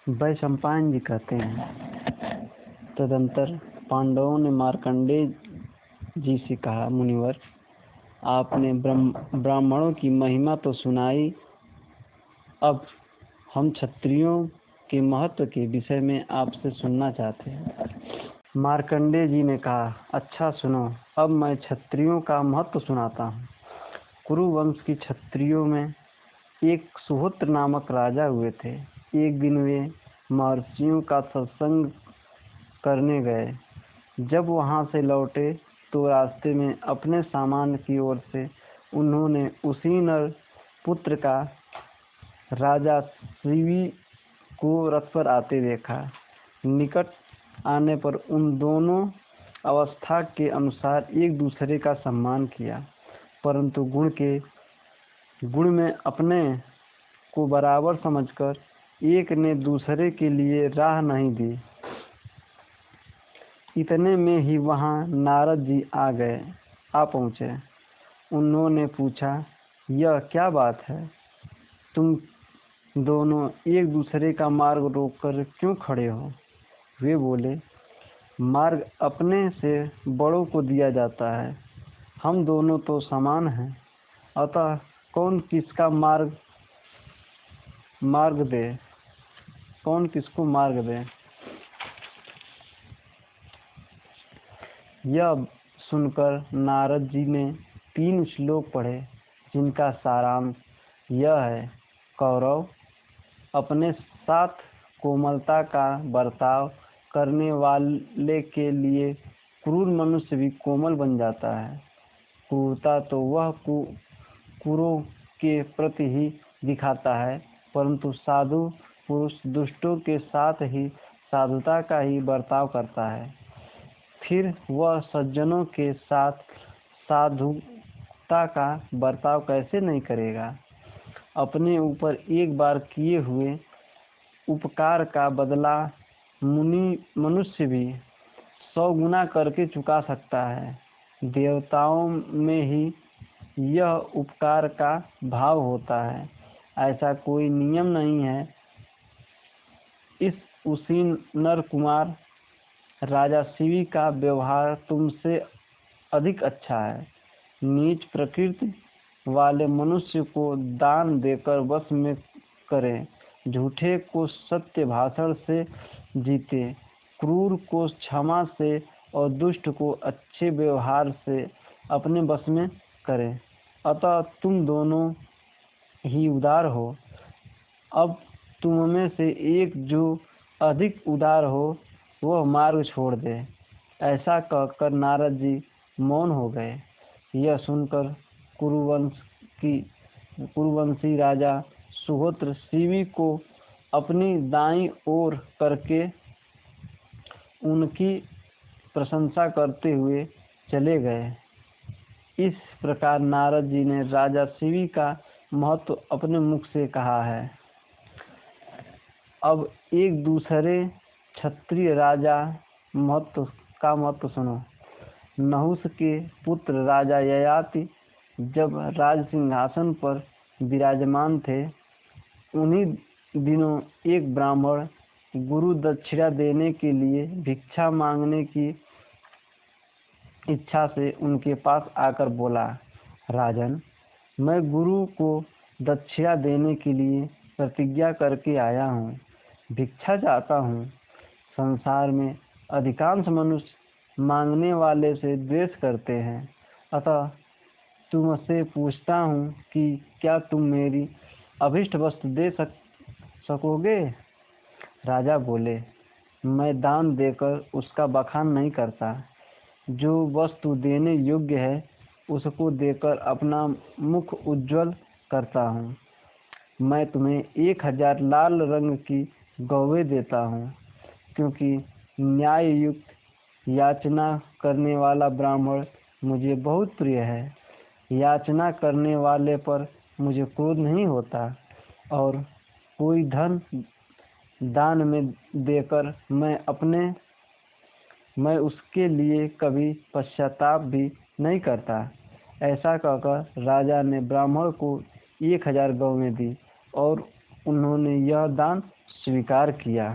वैशंपायन जी कहते हैं, तदंतर पांडवों ने मार्कंडेय जी से कहा, मुनिवर, आपने ब्राह्मणों की महिमा तो सुनाई, अब हम क्षत्रियों के महत्व के विषय में आपसे सुनना चाहते हैं। मार्कंडेय जी ने कहा, अच्छा सुनो, अब मैं क्षत्रियों का महत्व सुनाता हूँ। कुरुवंश की क्षत्रियों में एक सुहोत्र नामक राजा हुए थे। एक दिन वे महर्षियों का सत्संग करने गए। जब वहां से लौटे तो रास्ते में अपने सामान की ओर से उन्होंने उसी नर पुत्र का राजा शिवी को रथ पर आते देखा। निकट आने पर उन दोनों अवस्था के अनुसार एक दूसरे का सम्मान किया, परंतु गुण में अपने को बराबर समझकर एक ने दूसरे के लिए राह नहीं दी। इतने में ही वहां नारद जी आ पहुंचे। उन्होंने पूछा, यह क्या बात है? तुम दोनों एक दूसरे का मार्ग रोककर क्यों खड़े हो? वे बोले, मार्ग अपने से बड़ों को दिया जाता है। हम दोनों तो समान हैं, अतः कौन किसको मार्ग दे। यह सुनकर नारद जी ने 3 श्लोक पढ़े, जिनका सारांश यह है, कौरव अपने साथ कोमलता का बर्ताव करने वाले के लिए क्रूर मनुष्य भी कोमल बन जाता है। क्रूरता तो वह कुरों के प्रति ही दिखाता है, परंतु साधु पुरुष दुष्टों के साथ ही साधुता का ही बर्ताव करता है। फिर वह सज्जनों के साथ साधुता का बर्ताव कैसे नहीं करेगा? अपने ऊपर एक बार किए हुए उपकार का बदला मनुष्य भी 100 गुना करके चुका सकता है। देवताओं में ही यह उपकार का भाव होता है। ऐसा कोई नियम नहीं है। उसी नर कुमार राजा शिवी का व्यवहार तुमसे अधिक अच्छा है। नीच प्रकृति वाले मनुष्य को दान देकर वश में करें, झूठे को सत्य भाषण से जीते, क्रूर को क्षमा से और दुष्ट को अच्छे व्यवहार से अपने वश में करें। अतः तुम दोनों ही उदार हो। अब तुम में से एक जो अधिक उदार हो वह मार्ग छोड़ दे। ऐसा कहकर नारद जी मौन हो गए। यह सुनकर कुरुवंशी राजा सुहोत्र शिवी को अपनी दाईं ओर करके उनकी प्रशंसा करते हुए चले गए। इस प्रकार नारद जी ने राजा शिवी का महत्व अपने मुख से कहा है। अब एक दूसरे क्षत्रिय राजा का महत्व सुनो। नहुष के पुत्र राजा ययाति जब राज सिंहासन पर विराजमान थे, उन्हीं दिनों एक ब्राह्मण गुरु दक्षिणा देने के लिए भिक्षा मांगने की इच्छा से उनके पास आकर बोला, राजन, मैं गुरु को दक्षिणा देने के लिए प्रतिज्ञा करके आया हूँ, भिक्षा चाहता हूँ। संसार में अधिकांश मनुष्य मांगने वाले से द्वेष करते हैं, अतः तुमसे पूछता हूँ कि क्या तुम मेरी अभिष्ट वस्तु दे सकोगे? राजा बोले, मैं दान देकर उसका बखान नहीं करता। जो वस्तु देने योग्य है उसको देकर अपना मुख उज्जवल करता हूँ। मैं तुम्हें 1000 लाल रंग की गौवें देता हूँ, क्योंकि न्याय युक्त याचना करने वाला ब्राह्मण मुझे बहुत प्रिय है। याचना करने वाले पर मुझे क्रोध नहीं होता, और कोई धन दान में देकर मैं उसके लिए कभी पश्चाताप भी नहीं करता। ऐसा कहकर राजा ने ब्राह्मण को 1000 गौवें दी और उन्होंने यह दान स्वीकार किया